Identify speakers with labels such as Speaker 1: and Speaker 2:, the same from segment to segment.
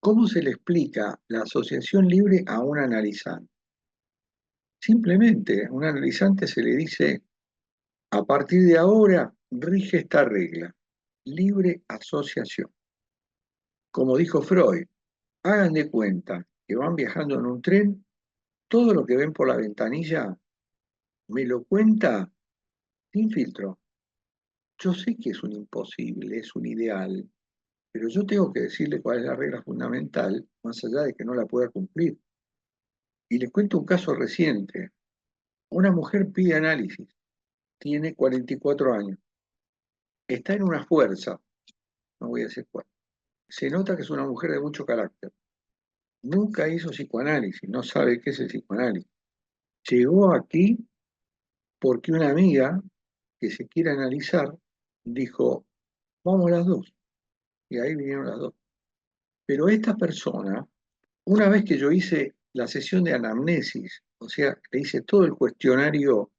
Speaker 1: ¿Cómo se le explica la asociación libre a un analizante? Simplemente, a un analizante se le dice, a partir de ahora rige esta regla, libre asociación. Como dijo Freud, hagan de cuenta que van viajando en un tren, todo lo que ven por la ventanilla me lo cuenta sin filtro. Yo sé que es un imposible, es un ideal, pero yo tengo que decirle cuál es la regla fundamental, más allá de que no la pueda cumplir. Y les cuento un caso reciente. Una mujer pide análisis, tiene 44 años, está en una fuerza, no voy a decir cuál. Se nota que es una mujer de mucho carácter. Nunca hizo psicoanálisis, no sabe qué es el psicoanálisis. Llegó aquí porque una amiga que se quiere analizar dijo, vamos las dos. Y ahí vinieron las dos. Pero esta persona, una vez que yo hice la sesión de anamnesis, o sea, le hice todo el cuestionario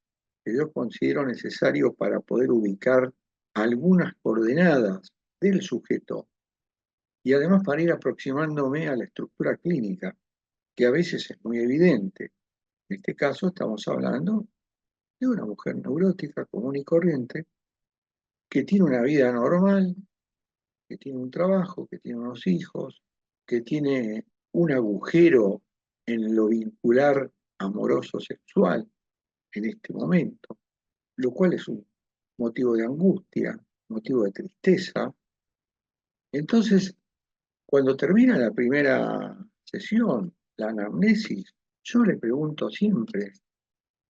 Speaker 1: que yo considero necesario para poder ubicar algunas coordenadas del sujeto y además para ir aproximándome a la estructura clínica, que a veces es muy evidente. En este caso estamos hablando de una mujer neurótica común y corriente que tiene una vida normal, que tiene un trabajo, que tiene unos hijos, que tiene un agujero en lo vincular amoroso sexual en este momento, lo cual es un motivo de angustia, motivo de tristeza. Entonces, cuando termina la primera sesión, la anamnesis, yo le pregunto siempre,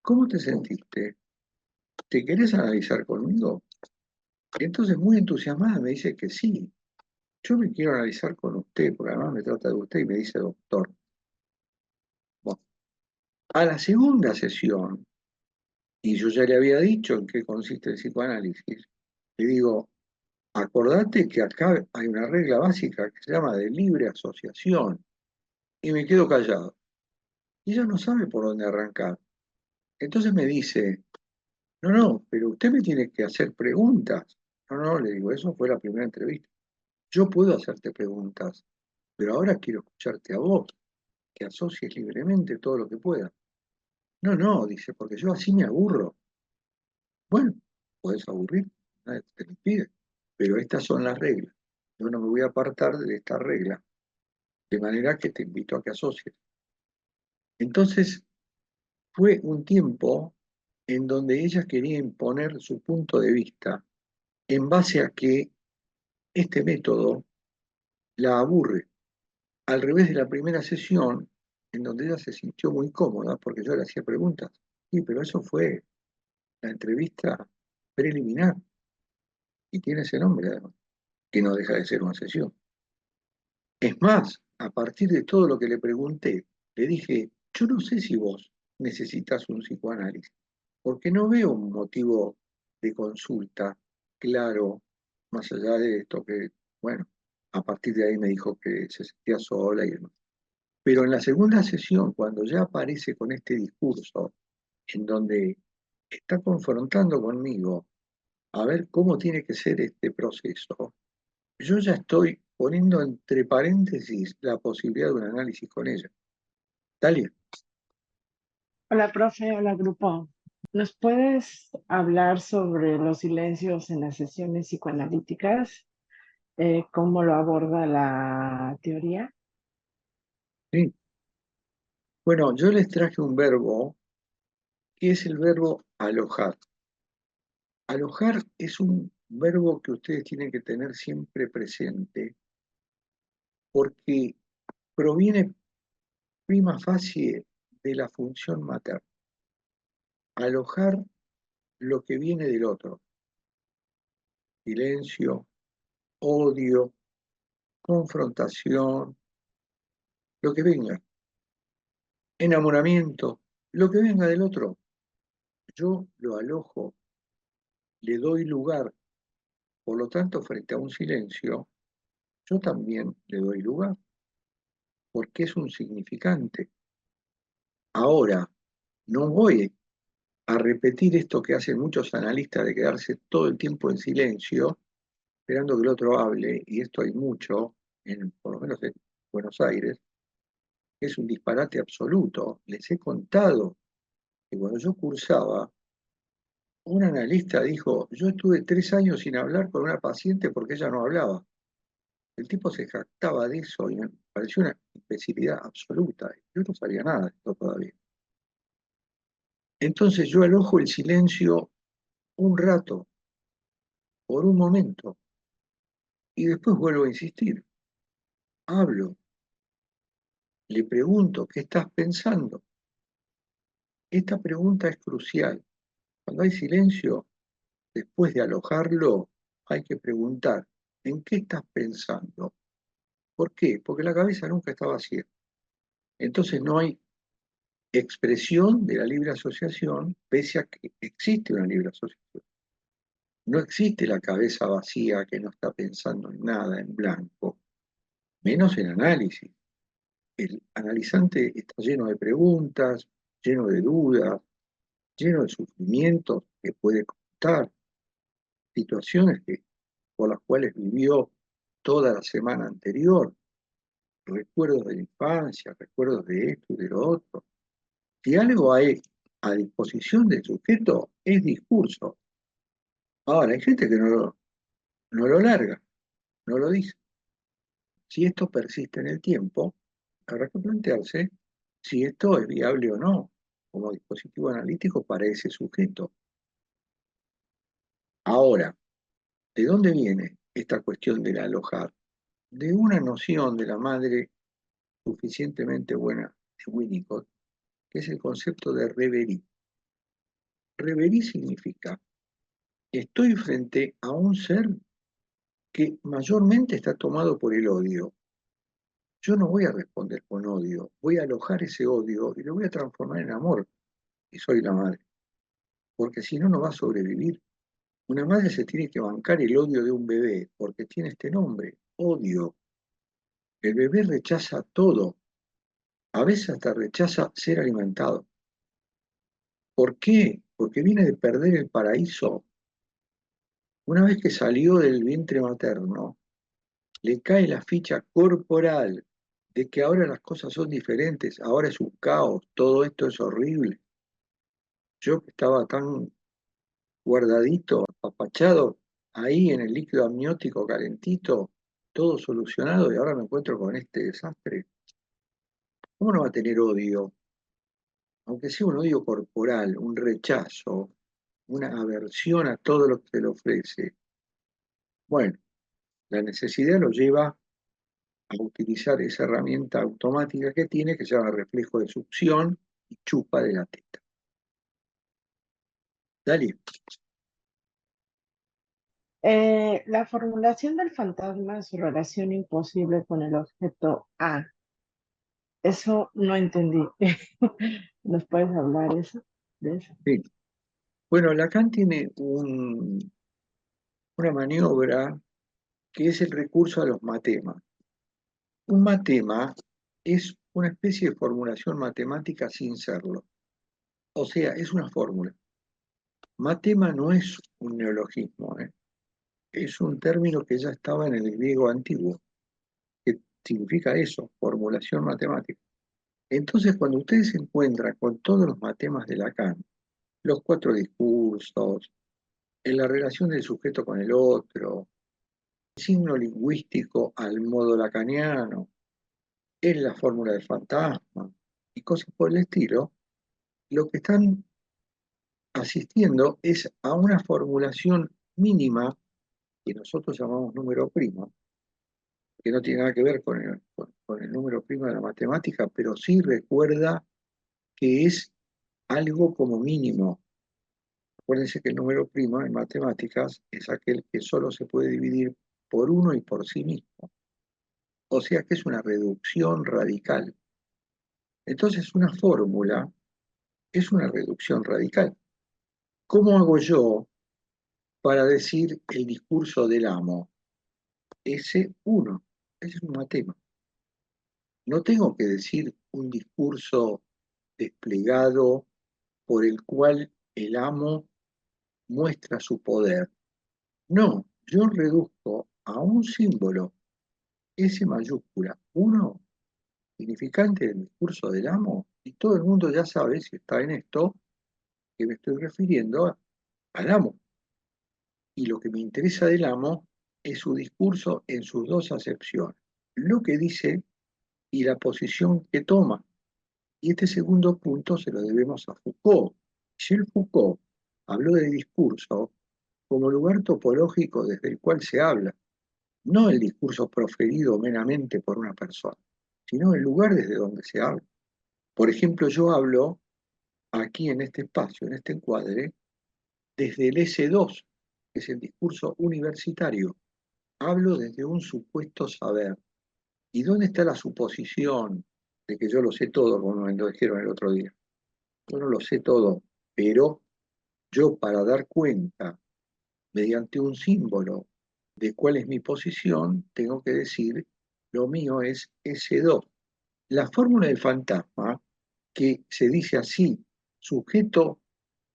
Speaker 1: ¿cómo te sentiste? ¿Te querés analizar conmigo? Entonces, muy entusiasmada, me dice que sí. Yo me quiero analizar con usted, porque además me trata de usted y me dice doctor. Bueno, a la segunda sesión, y yo ya le había dicho en qué consiste el psicoanálisis, le digo, acordate que acá hay una regla básica que se llama de libre asociación, y me quedo callado. Y ella no sabe por dónde arrancar. Entonces me dice, no, no, pero usted me tiene que hacer preguntas. No, no, le digo, eso fue la primera entrevista. Yo puedo hacerte preguntas, pero ahora quiero escucharte a vos, que asocies libremente todo lo que puedas. No, no, dice, porque yo así me aburro. Bueno, podés aburrir, nadie te lo impide, pero estas son las reglas. Yo no me voy a apartar de esta regla, de manera que te invito a que asocies. Entonces, fue un tiempo en donde ella quería imponer su punto de vista en base a que este método la aburre, al revés de la primera sesión, en donde ella se sintió muy cómoda porque yo le hacía preguntas. Sí, pero eso fue la entrevista preliminar y tiene ese nombre además, que no deja de ser una sesión. Es más, a partir de todo lo que le pregunté, le dije, yo no sé si vos necesitas un psicoanálisis, porque no veo un motivo de consulta claro, más allá de esto que, bueno, a partir de ahí me dijo que se sentía sola y demás. Pero en la segunda sesión, cuando ya aparece con este discurso, en donde está confrontando conmigo a ver cómo tiene que ser este proceso, yo ya estoy poniendo entre paréntesis la posibilidad de un análisis con ella. Dalia,
Speaker 2: Hola, profe, hola, grupo. ¿Nos puedes hablar sobre los silencios en las sesiones psicoanalíticas? ¿Cómo lo aborda la teoría?
Speaker 1: ¿sí? Bueno, yo les traje un verbo que es el verbo alojar. Alojar es un verbo que ustedes tienen que tener siempre presente porque proviene prima facie de la función materna. Alojar lo que viene del otro. Silencio, odio, confrontación, lo que venga. Enamoramiento, lo que venga del otro. Yo lo alojo, le doy lugar. Por lo tanto, frente a un silencio, yo también le doy lugar, porque es un significante. Ahora, no voy a repetir esto que hacen muchos analistas de quedarse todo el tiempo en silencio, esperando que el otro hable, y esto hay mucho, por lo menos Buenos Aires, que es un disparate absoluto. Les he contado que cuando yo cursaba, un analista dijo, yo estuve 3 años sin hablar con una paciente porque ella no hablaba. El tipo se jactaba de eso y me pareció una imbecilidad absoluta. Yo no sabía nada de esto todavía. Entonces yo alojo el silencio un rato, por un momento, y después vuelvo a insistir. Hablo, le pregunto, ¿qué estás pensando? Esta pregunta es crucial. Cuando hay silencio, después de alojarlo, hay que preguntar, ¿en qué estás pensando? ¿Por qué? Porque la cabeza nunca está vacía. Entonces no hay expresión de la libre asociación, pese a que existe una libre asociación. No existe la cabeza vacía que no está pensando en nada, en blanco, menos en análisis. El analizante está lleno de preguntas, lleno de dudas, lleno de sufrimientos que puede contar, situaciones por las cuales vivió toda la semana anterior, recuerdos de la infancia, recuerdos de esto y de lo otro. Si algo hay a disposición del sujeto, es discurso. Ahora, hay gente que no lo larga, no lo dice. Si esto persiste en el tiempo, habrá que plantearse si esto es viable o no como dispositivo analítico para ese sujeto. Ahora, ¿de dónde viene esta cuestión del alojar? De una noción de la madre suficientemente buena de Winnicott, que es el concepto de reverie. Reverie significa que estoy frente a un ser que mayormente está tomado por el odio. Yo no voy a responder con odio, voy a alojar ese odio y lo voy a transformar en amor, y soy la madre, porque si no, no va a sobrevivir. Una madre se tiene que bancar el odio de un bebé, porque tiene este nombre, odio. El bebé rechaza todo, a veces hasta rechaza ser alimentado. ¿Por qué? Porque viene de perder el paraíso. Una vez que salió del vientre materno, le cae la ficha corporal de que ahora las cosas son diferentes, ahora es un caos, todo esto es horrible. Yo que estaba tan guardadito, apapachado, ahí en el líquido amniótico calentito, todo solucionado y ahora me encuentro con este desastre. ¿Cómo no va a tener odio? Aunque sea un odio corporal, un rechazo, una aversión a todo lo que se le ofrece. Bueno, la necesidad lo lleva a utilizar esa herramienta automática que tiene, que se llama reflejo de succión y chupa de la teta. Dale.
Speaker 2: La formulación del fantasma, su relación imposible con el objeto A, eso no entendí. ¿Nos puedes hablar de eso?
Speaker 1: Sí. Bueno, Lacan tiene una maniobra que es el recurso a los matemas. Un matema es una especie de formulación matemática sin serlo. O sea, es una fórmula. Matema no es un neologismo, ¿eh? Es un término que ya estaba en el griego antiguo, que significa eso, formulación matemática. Entonces, cuando ustedes se encuentran con todos los matemas de Lacan, los cuatro discursos, en la relación del sujeto con el otro, el signo lingüístico al modo lacaniano, en la fórmula del fantasma y cosas por el estilo, lo que están asistiendo es a una formulación mínima que nosotros llamamos número primo, que no tiene nada que ver con el número primo de la matemática, pero sí recuerda que es algo como mínimo. Acuérdense que el número primo en matemáticas es aquel que solo se puede dividir por uno y por sí mismo. O sea que es una reducción radical. Entonces una fórmula es una reducción radical. ¿Cómo hago yo para decir el discurso del amo? Ese uno, ese es un matema. No tengo que decir un discurso desplegado por el cual el amo muestra su poder. No, yo reduzco a un símbolo, S mayúscula, uno, significante del discurso del amo, y todo el mundo ya sabe, si está en esto, que me estoy refiriendo al amo. Y lo que me interesa del amo es su discurso en sus dos acepciones, lo que dice y la posición que toma. Y este segundo punto se lo debemos a Foucault. Michel Foucault habló del discurso como lugar topológico desde el cual se habla, no el discurso proferido meramente por una persona, sino el lugar desde donde se habla. Por ejemplo, yo hablo aquí en este espacio, en este encuadre, desde el S2, que es el discurso universitario. Hablo desde un supuesto saber. ¿Y dónde está la suposición de que yo lo sé todo, como me lo dijeron el otro día? Yo no lo sé todo, pero yo para dar cuenta mediante un símbolo de cuál es mi posición, tengo que decir, lo mío es S2. La fórmula del fantasma, que se dice así, sujeto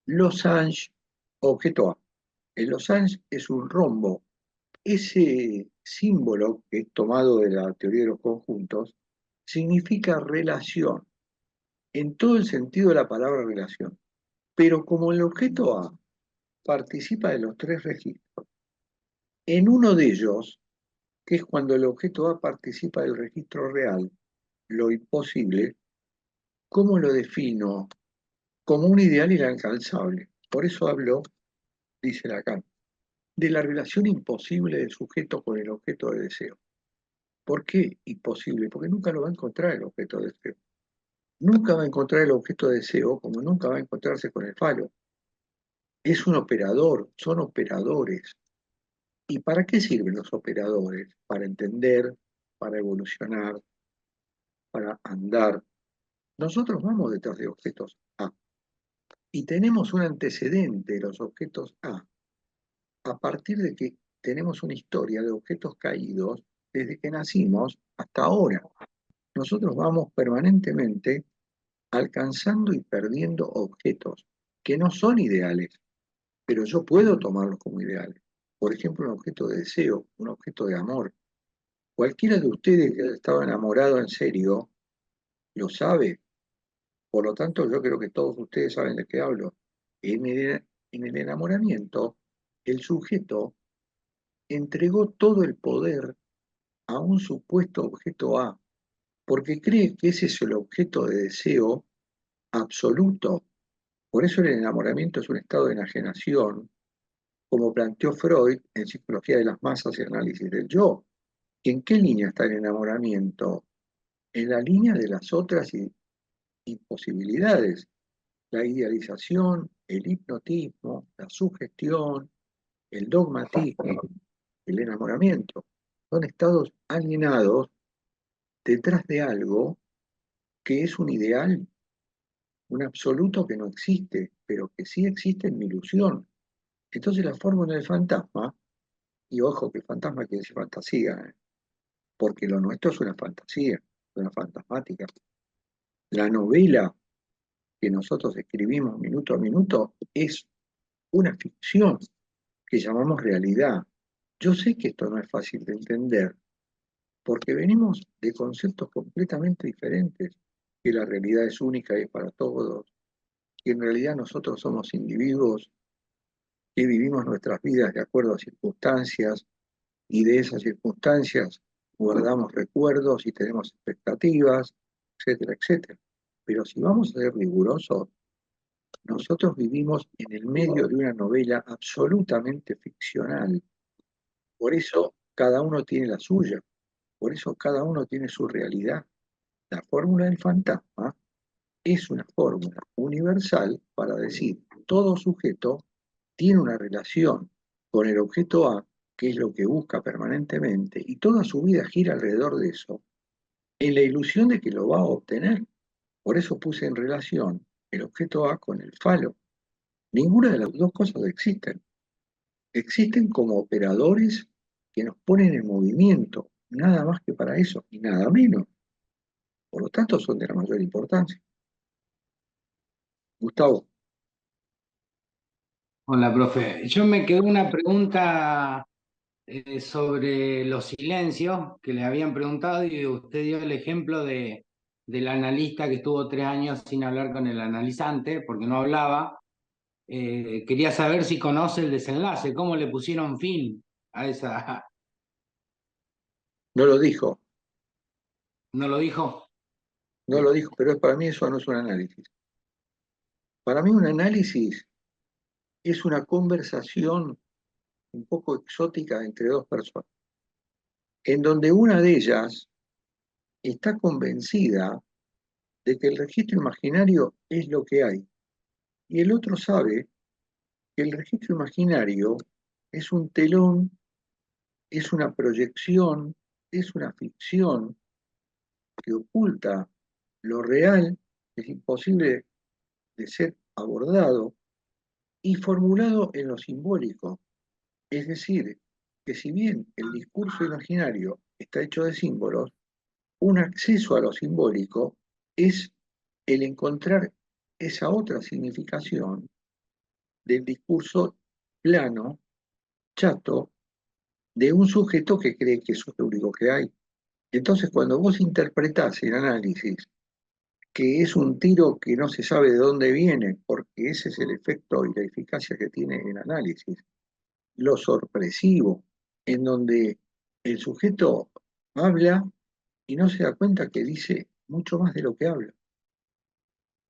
Speaker 1: losange, objeto A. El losange es un rombo. Ese símbolo, que es tomado de la teoría de los conjuntos, significa relación, en todo el sentido de la palabra relación. Pero como el objeto A participa de los tres registros, en uno de ellos, que es cuando el objeto A participa del registro real, lo imposible, ¿cómo lo defino? Como un ideal inalcanzable. Por eso hablo, dice Lacan, de la relación imposible del sujeto con el objeto de deseo. ¿Por qué imposible? Porque nunca lo va a encontrar el objeto de deseo. Nunca va a encontrar el objeto de deseo como nunca va a encontrarse con el falo. Es un operador, son operadores. ¿Y para qué sirven los operadores? Para entender, para evolucionar, para andar. Nosotros vamos detrás de objetos A y tenemos un antecedente de los objetos a partir de que tenemos una historia de objetos caídos desde que nacimos hasta ahora. Nosotros vamos permanentemente alcanzando y perdiendo objetos que no son ideales, pero yo puedo tomarlos como ideales. Por ejemplo, un objeto de deseo, un objeto de amor. Cualquiera de ustedes que haya estado enamorado en serio lo sabe. Por lo tanto, yo creo que todos ustedes saben de qué hablo. En el enamoramiento, el sujeto entregó todo el poder a un supuesto objeto A, porque cree que ese es el objeto de deseo absoluto. Por eso el enamoramiento es un estado de enajenación, como planteó Freud en Psicología de las Masas y Análisis del Yo. ¿En qué línea está el enamoramiento? En la línea de las otras imposibilidades, la idealización, el hipnotismo, la sugestión, el dogmatismo, el enamoramiento. Son estados alienados detrás de algo que es un ideal, un absoluto que no existe, pero que sí existe en mi ilusión. Entonces la fórmula del fantasma, y ojo que fantasma quiere decir fantasía, porque lo nuestro es una fantasía, una fantasmática. La novela que nosotros escribimos minuto a minuto es una ficción que llamamos realidad. Yo sé que esto no es fácil de entender, porque venimos de conceptos completamente diferentes, que la realidad es única y es para todos, que en realidad nosotros somos individuos que vivimos nuestras vidas de acuerdo a circunstancias y de esas circunstancias guardamos recuerdos y tenemos expectativas, etcétera, etcétera. Pero si vamos a ser rigurosos, nosotros vivimos en el medio de una novela absolutamente ficcional. Por eso cada uno tiene la suya, por eso cada uno tiene su realidad. La fórmula del fantasma es una fórmula universal para decir todo sujeto tiene una relación con el objeto A, que es lo que busca permanentemente, y toda su vida gira alrededor de eso, en la ilusión de que lo va a obtener. Por eso puse en relación el objeto A con el falo. Ninguna de las dos cosas existen. Existen como operadores que nos ponen en movimiento, nada más que para eso, y nada menos. Por lo tanto, son de la mayor importancia. Gustavo,
Speaker 3: Hola, profe. Yo me quedó una pregunta sobre los silencios que le habían preguntado y usted dio el ejemplo del analista que estuvo 3 años sin hablar con el analizante porque no hablaba. Quería saber si conoce el desenlace, cómo le pusieron fin a esa...
Speaker 1: No lo dijo,
Speaker 3: ¿No lo dijo?
Speaker 1: no lo dijo, pero para mí eso no es un análisis. Para mí un análisis es una conversación un poco exótica entre dos personas, en donde una de ellas está convencida de que el registro imaginario es lo que hay, y el otro sabe que el registro imaginario es un telón, es una proyección, es una ficción que oculta lo real, es imposible de ser abordado y formulado en lo simbólico. Es decir, que si bien el discurso imaginario está hecho de símbolos, un acceso a lo simbólico es el encontrar esa otra significación del discurso plano, chato, de un sujeto que cree que eso es lo único que hay. Entonces, cuando vos interpretás el análisis, que es un tiro que no se sabe de dónde viene, porque ese es el efecto y la eficacia que tiene el análisis, lo sorpresivo, en donde el sujeto habla y no se da cuenta que dice mucho más de lo que habla.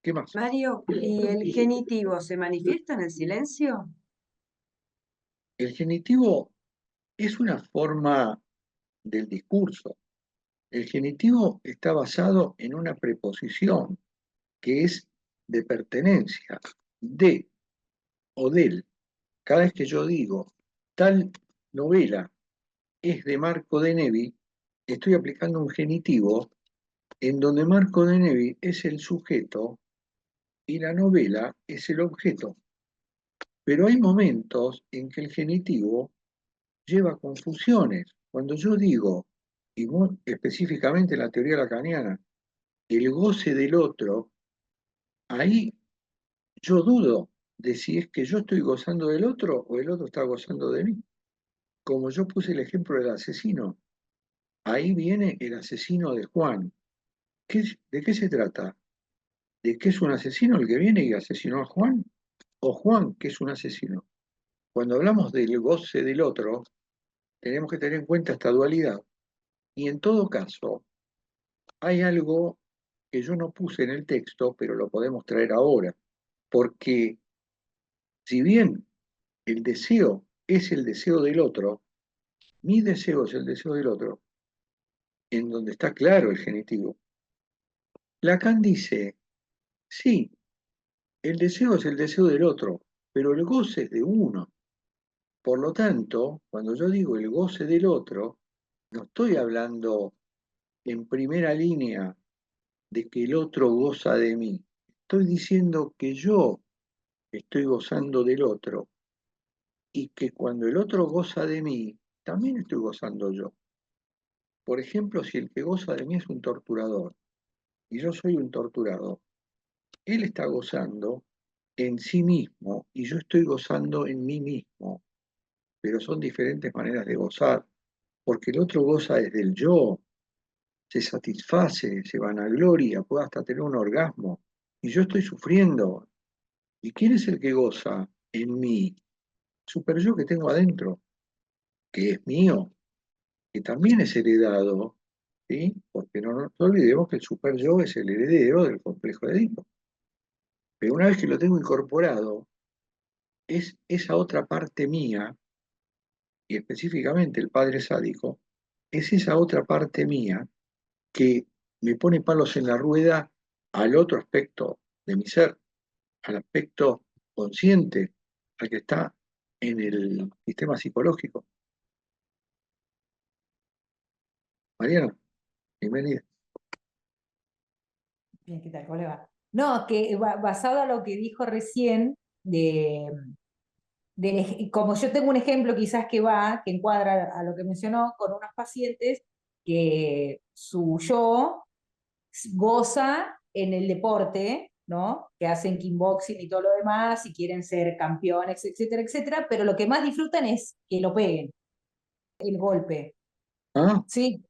Speaker 1: ¿Qué más?
Speaker 4: Mario, ¿y el genitivo se manifiesta en el silencio?
Speaker 1: El genitivo es una forma del discurso. El genitivo está basado en una preposición que es de pertenencia, de o del. Cada vez que yo digo tal novela es de Marco de Nevi, estoy aplicando un genitivo en donde Marco de Nevi es el sujeto y la novela es el objeto. Pero hay momentos en que el genitivo lleva confusiones. Cuando yo digo, y muy específicamente en la teoría lacaniana, el goce del otro, ahí yo dudo de si es que yo estoy gozando del otro o el otro está gozando de mí. Como yo puse el ejemplo del asesino, ahí viene el asesino de Juan. ¿De qué se trata? ¿De que es un asesino el que viene y asesinó a Juan? ¿O Juan que es un asesino? Cuando hablamos del goce del otro, tenemos que tener en cuenta esta dualidad. Y en todo caso, hay algo que yo no puse en el texto, pero lo podemos traer ahora, porque si bien el deseo es el deseo del otro, mi deseo es el deseo del otro, en donde está claro el genitivo. Lacan dice, sí, el deseo es el deseo del otro, pero el goce es de uno. Por lo tanto, cuando yo digo el goce del otro, no estoy hablando en primera línea de que el otro goza de mí. Estoy diciendo que yo estoy gozando del otro y que cuando el otro goza de mí, también estoy gozando yo. Por ejemplo, si el que goza de mí es un torturador y yo soy un torturado, él está gozando en sí mismo y yo estoy gozando en mí mismo, pero son diferentes maneras de gozar, porque el otro goza desde el yo, se satisface, se vanagloria, puede hasta tener un orgasmo, y yo estoy sufriendo. ¿Y quién es el que goza en mí? Super yo que tengo adentro, que es mío, que también es heredado, ¿sí? Porque no nos olvidemos que el super yo es el heredero del complejo de Edipo. Pero una vez que lo tengo incorporado, es esa otra parte mía, y específicamente el padre sádico, es esa otra parte mía que me pone palos en la rueda al otro aspecto de mi ser, al aspecto consciente, al que está en el sistema psicológico. Mariana, bienvenida.
Speaker 5: Bien, ¿qué tal? ¿Cómo le va? No, que basado a lo que dijo recién, como yo tengo un ejemplo quizás que encuadra a lo que mencionó, con unos pacientes que su yo goza en el deporte, ¿no? Que hacen kickboxing y todo lo demás, y quieren ser campeones, etcétera, etcétera, pero lo que más disfrutan es que lo peguen, el golpe,
Speaker 1: Ah,
Speaker 5: ¿sí?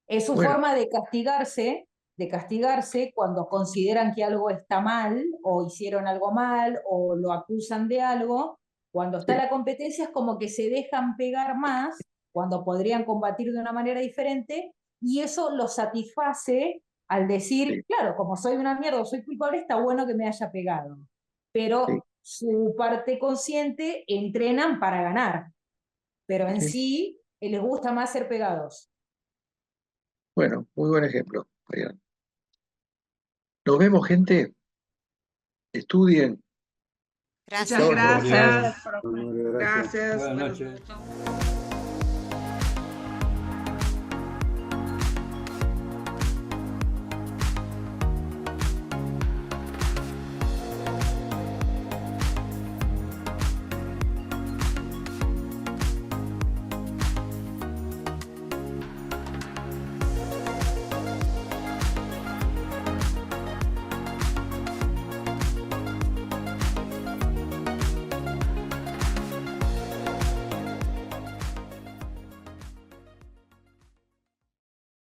Speaker 5: Es su
Speaker 1: bueno,
Speaker 5: forma de castigarse de castigarse cuando consideran que algo está mal, o hicieron algo mal, o lo acusan de algo. Cuando está
Speaker 1: Sí.
Speaker 5: la competencia es como que se dejan pegar más, cuando podrían combatir de una manera diferente, y eso lo satisface al decir,
Speaker 1: Sí.
Speaker 5: claro, como soy una mierda o soy culpable, está bueno que me haya pegado.
Speaker 1: Sí.
Speaker 5: Pero su parte consciente entrenan para ganar, pero en
Speaker 1: Sí.
Speaker 5: sí les gusta más ser pegados.
Speaker 1: Bueno, muy buen ejemplo, Mariana. Nos vemos, gente. Estudien.
Speaker 4: Muchas
Speaker 1: Chau, chau.
Speaker 4: gracias.
Speaker 2: Gracias, profe.
Speaker 4: Gracias.
Speaker 3: Buenas
Speaker 4: Buenas
Speaker 3: noches.
Speaker 4: noches.